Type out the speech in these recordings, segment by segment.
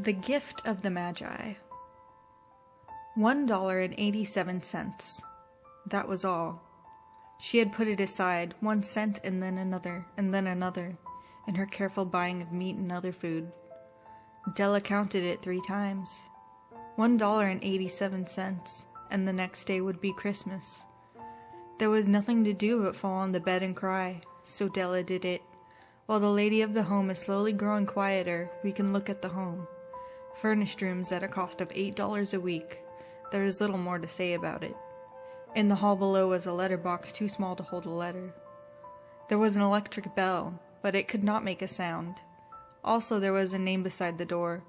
The Gift of the Magi. $1.87. That was all. She had put it aside, 1 cent and then another, in her careful buying of meat and other food. Della counted it 3 times. $1.87, and the next day would be Christmas. There was nothing to do but fall on the bed and cry, so Della did it. While the lady of the home is slowly growing quieter, we can look at the home. Furnished rooms at a cost of $8 a week. There is little more to say about it. In the hall below was a letter box too small to hold a letter. There was an electric bell, but it could not make a sound. Also there was a name beside the door.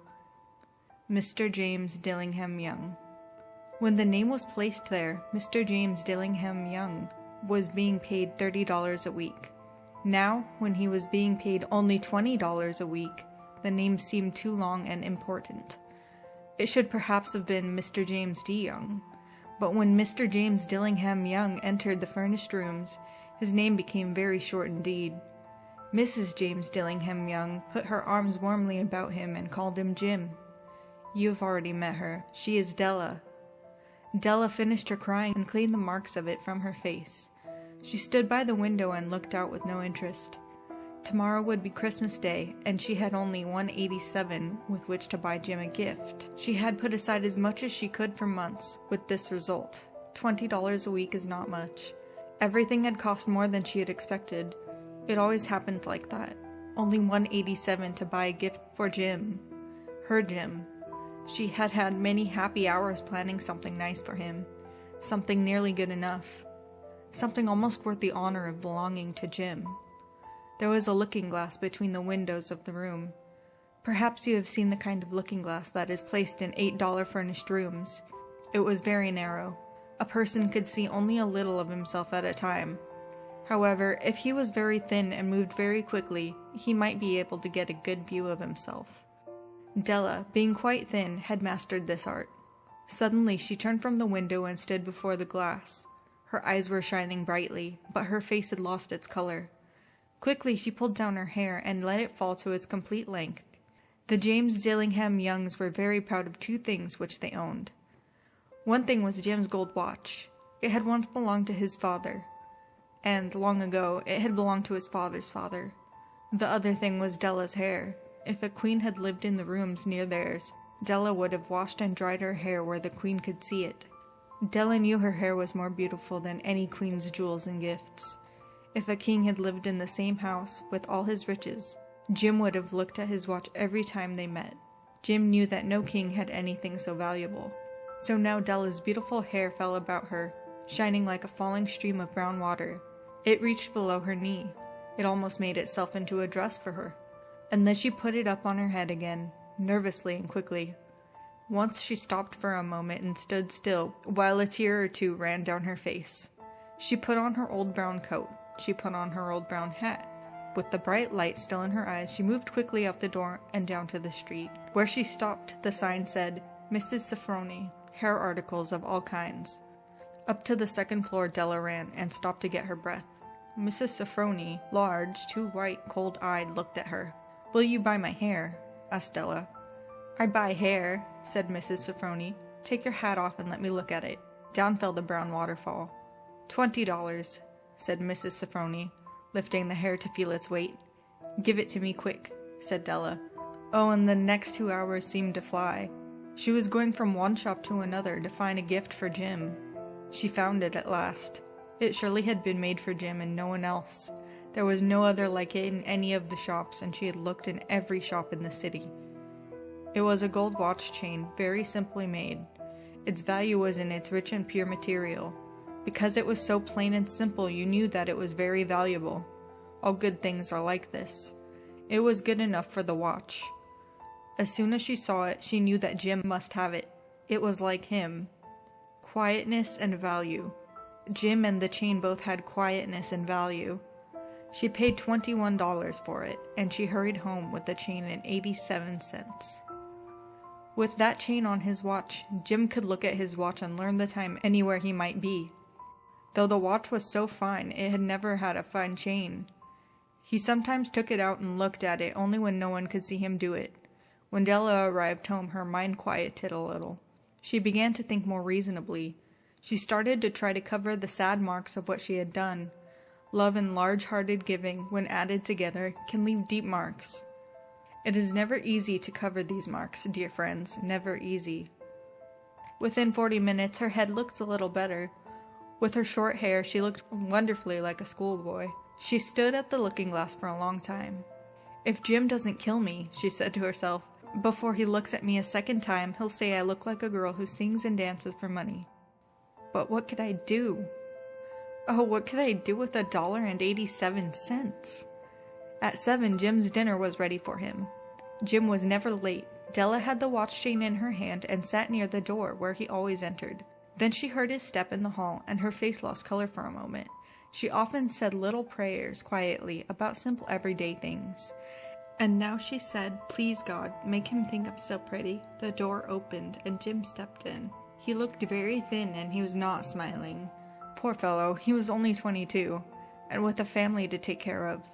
Mr. James Dillingham Young. When the name was placed there, Mr. James Dillingham Young was being paid $30 a week. Now, when he was being paid only $20 a week, the name seemed too long and important. It should perhaps have been Mr. James D. Young, but when Mr. James Dillingham Young entered the furnished rooms, his name became very short indeed. Mrs. James Dillingham Young put her arms warmly about him and called him Jim. You have already met her. She is Della. Della finished her crying and cleaned the marks of it from her face. She stood by the window and looked out with no interest. Tomorrow would be Christmas Day, and she had only $1.87 with which to buy Jim a gift. She had put aside as much as she could for months, with this result. $20 a week is not much. Everything had cost more than she had expected. It always happened like that. Only $1.87 to buy a gift for Jim. Her Jim. She had had many happy hours planning something nice for him. Something nearly good enough. Something almost worth the honor of belonging to Jim. There was a looking glass between the windows of the room. Perhaps you have seen the kind of looking glass that is placed in $8 furnished rooms. It was very narrow. A person could see only a little of himself at a time. However, if he was very thin and moved very quickly, he might be able to get a good view of himself. Della, being quite thin, had mastered this art. Suddenly she turned from the window and stood before the glass. Her eyes were shining brightly, but her face had lost its color. Quickly she pulled down her hair and let it fall to its complete length. The James Dillingham Youngs were very proud of 2 things which they owned. One thing was Jim's gold watch. It had once belonged to his father, and long ago it had belonged to his father's father. The other thing was Della's hair. If a queen had lived in the rooms near theirs, Della would have washed and dried her hair where the queen could see it. Della knew her hair was more beautiful than any queen's jewels and gifts. If a king had lived in the same house with all his riches, Jim would have looked at his watch every time they met. Jim knew that no king had anything so valuable. So now Della's beautiful hair fell about her, shining like a falling stream of brown water. It reached below her knee. It almost made itself into a dress for her. And then she put it up on her head again, nervously and quickly. Once she stopped for a moment and stood still, while a tear or 2 ran down her face. She put on her old brown coat. She put on her old brown hat. With the bright light still in her eyes, she moved quickly out the door and down to the street. Where she stopped, the sign said, Mrs. Sofroni, hair articles of all kinds. Up to the 2nd floor Della ran and stopped to get her breath. Mrs. Sofroni, large, too white, cold-eyed, looked at her. Will you buy my hair? Asked Della. I buy hair, said Mrs. Sofroni. Take your hat off and let me look at it. Down fell the brown waterfall. $20, said Mrs. Sofroni, lifting the hair to feel its weight. Give it to me quick, said Della. Oh, and the next 2 hours seemed to fly. She was going from one shop to another to find a gift for Jim. She found it at last. It surely had been made for Jim and no one else. There was no other like it in any of the shops, and she had looked in every shop in the city. It was a gold watch chain, very simply made. Its value was in its rich and pure material. Because it was so plain and simple, you knew that it was very valuable. All good things are like this. It was good enough for the watch. As soon as she saw it, she knew that Jim must have it. It was like him. Quietness and value. Jim and the chain both had quietness and value. She paid $21 for it, and she hurried home with the chain and 87 cents. With that chain on his watch, Jim could look at his watch and learn the time anywhere he might be. Though the watch was so fine, it had never had a fine chain. He sometimes took it out and looked at it only when no one could see him do it. When Della arrived home, her mind quieted a little. She began to think more reasonably. She started to try to cover the sad marks of what she had done. Love and large-hearted giving, when added together, can leave deep marks. It is never easy to cover these marks, dear friends, never easy. Within 40 minutes, her head looked a little better. With her short hair, she looked wonderfully like a schoolboy. She stood at the looking glass for a long time. "If Jim doesn't kill me," she said to herself, "before he looks at me a second time, he'll say I look like a girl who sings and dances for money." But what could I do? Oh, what could I do with $1.87? At 7, Jim's dinner was ready for him. Jim was never late. Della had the watch chain in her hand and sat near the door where he always entered. Then she heard his step in the hall, and her face lost color for a moment. She often said little prayers quietly about simple everyday things. And now she said, "Please God, make him think I'm so pretty." The door opened, and Jim stepped in. He looked very thin, and he was not smiling. Poor fellow, he was only 22, and with a family to take care of.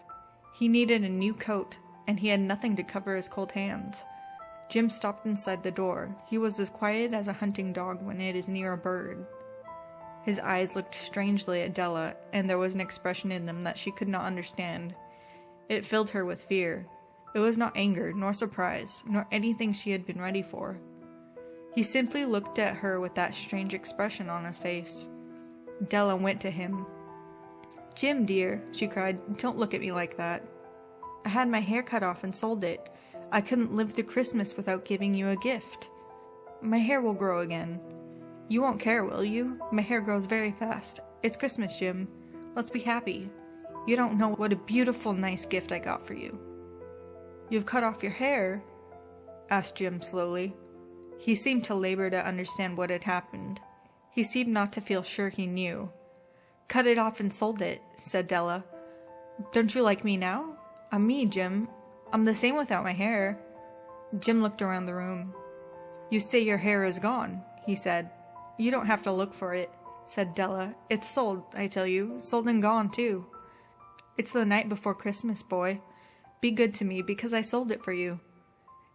He needed a new coat, and he had nothing to cover his cold hands. Jim stopped inside the door. He was as quiet as a hunting dog when it is near a bird. His eyes looked strangely at Della, and there was an expression in them that she could not understand. It filled her with fear. It was not anger, nor surprise, nor anything she had been ready for. He simply looked at her with that strange expression on his face. Della went to him. "Jim, dear," she cried, "don't look at me like that. I had my hair cut off and sold it. I couldn't live through Christmas without giving you a gift. My hair will grow again. You won't care, will you? My hair grows very fast. It's Christmas, Jim. Let's be happy. You don't know what a beautiful, nice gift I got for you." "You've cut off your hair?" asked Jim slowly. He seemed to labor to understand what had happened. He seemed not to feel sure he knew. "Cut it off and sold it," said Della. "Don't you like me now? I'm me, Jim. I'm the same without my hair." Jim looked around the room. "You say your hair is gone," he said. "You don't have to look for it," said Della. "It's sold, I tell you. Sold and gone, too. It's the night before Christmas, boy. Be good to me, because I sold it for you.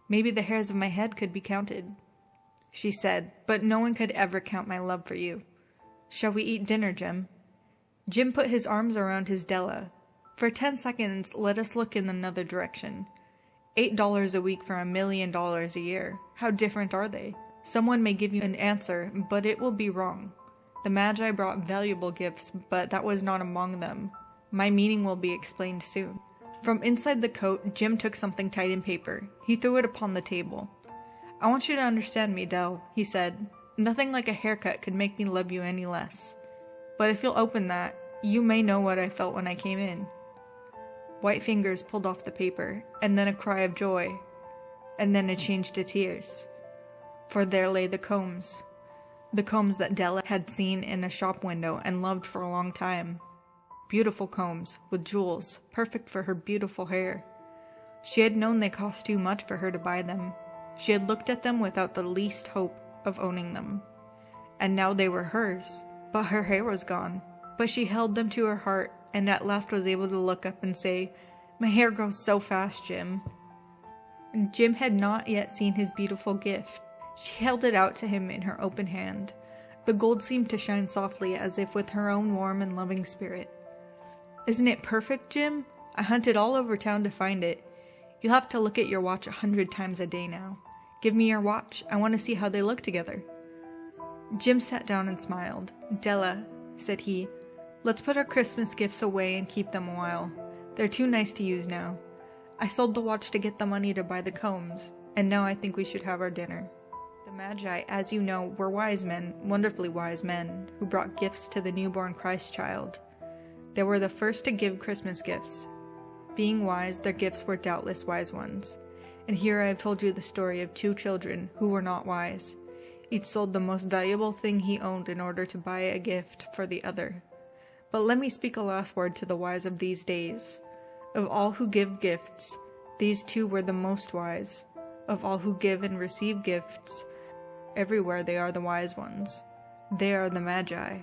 Maybe the hairs of my head could be counted," she said, "but no one could ever count my love for you. Shall we eat dinner, Jim?" Jim put his arms around his Della. "For 10 seconds, let us look in another direction. $8 a week for $1 million a year. How different are they? Someone may give you an answer, but it will be wrong. The Magi brought valuable gifts, but that was not among them. My meaning will be explained soon." From inside the coat, Jim took something tied in paper. He threw it upon the table. "I want you to understand me, Dell," he said. "Nothing like a haircut could make me love you any less. But if you'll open that, you may know what I felt when I came in." White fingers pulled off the paper, and then a cry of joy, and then a change to tears. For there lay the combs that Della had seen in a shop window and loved for a long time. Beautiful combs, with jewels, perfect for her beautiful hair. She had known they cost too much for her to buy them. She had looked at them without the least hope of owning them. And now they were hers, but her hair was gone. But she held them to her heart, and at last was able to look up and say, "My hair grows so fast, Jim." And Jim had not yet seen his beautiful gift. She held it out to him in her open hand. The gold seemed to shine softly, as if with her own warm and loving spirit. "Isn't it perfect, Jim? I hunted all over town to find it. You'll have to look at your watch 100 times a day now. Give me your watch. I want to see how they look together." Jim sat down and smiled. "Della," said he, "let's put our Christmas gifts away and keep them a while. They're too nice to use now. I sold the watch to get the money to buy the combs, and now I think we should have our dinner." The Magi, as you know, were wise men, wonderfully wise men, who brought gifts to the newborn Christ child. They were the first to give Christmas gifts. Being wise, their gifts were doubtless wise ones. And here I have told you the story of 2 children who were not wise. Each sold the most valuable thing he owned in order to buy a gift for the other. But let me speak a last word to the wise of these days. Of all who give gifts, these 2 were the most wise. Of all who give and receive gifts, everywhere they are the wise ones. They are the Magi.